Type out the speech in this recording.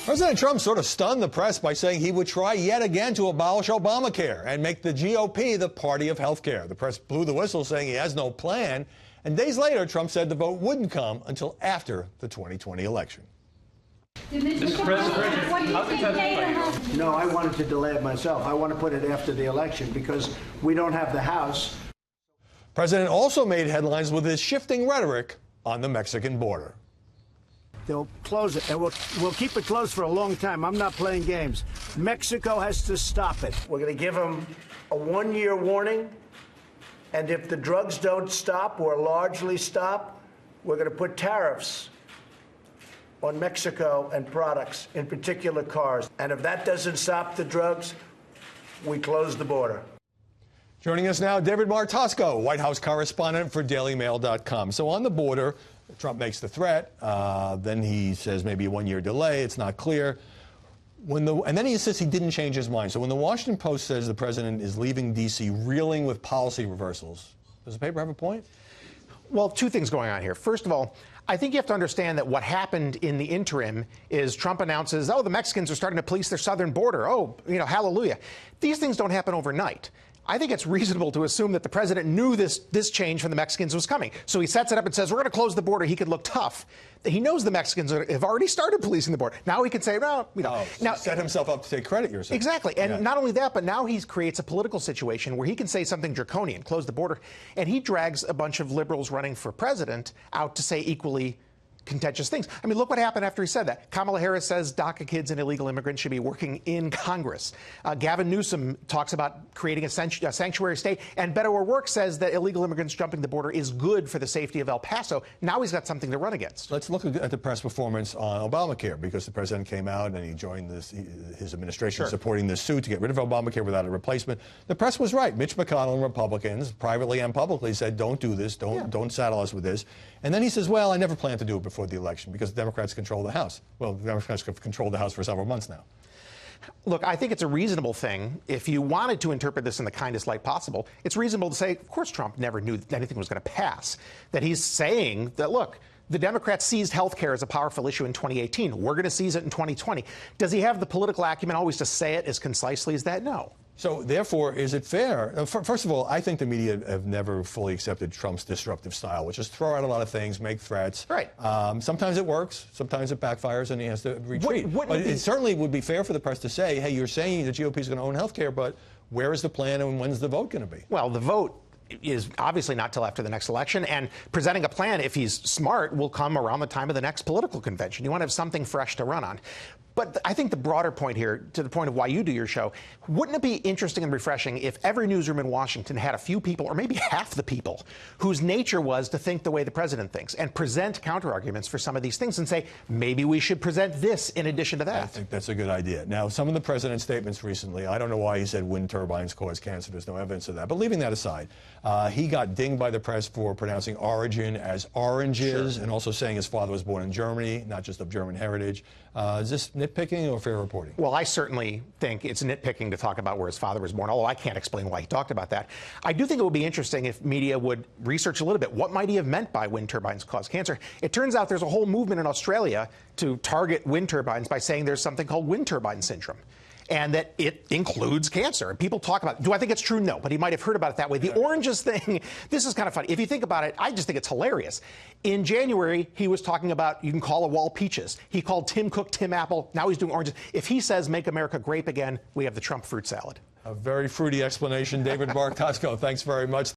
President Trump sort of stunned the press by saying he would try yet again to abolish Obamacare and make the GOP the party of health care. The press blew the whistle, saying he has no plan. And days later, Trump said the vote wouldn't come until after the 2020 election. Mr. President, what do you think? No, I wanted to delay it myself. I want to put it after the election because we don't have the House. The president also made headlines with his shifting rhetoric on the Mexican border. They'll close it, and we'll keep it closed for a long time. I'm not playing games. Mexico has to stop it. We're going to give them a one-year warning, and if the drugs don't stop or largely stop, we're going to put tariffs on Mexico and products, in particular cars. And if that doesn't stop the drugs, we close the border. Joining us now, David Martosco, White House correspondent for DailyMail.com. So on the border, Trump makes the threat. Then he says maybe a one-year delay. It's not clear. And then he insists he didn't change his mind. So when the Washington Post says the president is leaving D.C. reeling with policy reversals, does the paper have a point? Well, two things going on here. First of all, I think you have to understand that what happened in the interim is Trump announces, oh, the Mexicans are starting to police their southern border. Oh, hallelujah. These things don't happen overnight. I think it's reasonable to assume that the president knew this change from the Mexicans was coming. So he sets it up and says, we're going to close the border. He could look tough. He knows the Mexicans have already started policing the border. Now he can say, well, now set himself up to take credit, you're saying. Exactly. And not only that, but now he creates a political situation where he can say something draconian, close the border, and he drags a bunch of liberals running for president out to say equally contentious things. I mean, look what happened after he said that. Kamala Harris says DACA kids and illegal immigrants should be working in Congress. Gavin Newsom talks about creating a sanctuary state. And Beto O'Rourke says that illegal immigrants jumping the border is good for the safety of El Paso. Now he's got something to run against. Let's look at the press performance on Obamacare, because the president came out and he joined his administration supporting this suit to get rid of Obamacare without a replacement. The press was right. Mitch McConnell and Republicans, privately and publicly, said, don't do this. Don't saddle us with this. And then he says, well, I never planned to do it before the election because the Democrats control the House. Well, the Democrats have controlled the House for several months now. Look, I think it's a reasonable thing. If you wanted to interpret this in the kindest light possible, it's reasonable to say, of course, Trump never knew that anything was going to pass. That he's saying that, look, the Democrats seized health care as a powerful issue in 2018. We're going to seize it in 2020. Does he have the political acumen always to say it as concisely as that? No. So, therefore, is it fair? First of all, I think the media have never fully accepted Trump's disruptive style, which is throw out a lot of things, make threats. Right. Sometimes it works, sometimes it backfires, and he has to retreat. But it certainly would be fair for the press to say, hey, you're saying the GOP is going to own health care, but where is the plan and when's the vote going to be? Well, the vote is obviously not till after the next election, and presenting a plan, if he's smart, will come around the time of the next political convention. You want to have something fresh to run on. But I think the broader point here, to the point of why you do your show, wouldn't it be interesting and refreshing if every newsroom in Washington had a few people, or maybe half the people, whose nature was to think the way the president thinks and present counterarguments for some of these things and say, maybe we should present this in addition to that? I think that's a good idea. Now, some of the president's statements recently, I don't know why he said wind turbines cause cancer. There's no evidence of that. But leaving that aside, he got dinged by the press for pronouncing origin as oranges and also saying his father was born in Germany, not just of German heritage. Is this nitpicking or fair reporting? Well, I certainly think it's nitpicking to talk about where his father was born, although I can't explain why he talked about that. I do think it would be interesting if media would research a little bit. What might he have meant by wind turbines cause cancer? It turns out there's a whole movement in Australia to target wind turbines by saying there's something called wind turbine syndrome, and that it includes cancer. And people talk about it. Do I think it's true? No, but he might have heard about it that way. The oranges thing, this is kind of funny. If you think about it, I just think it's hilarious. In January, he was talking about you can call a wall peaches. He called Tim Cook Tim Apple. Now he's doing oranges. If he says make America grape again, we have the Trump fruit salad. A very fruity explanation. David Martosco, thanks very much.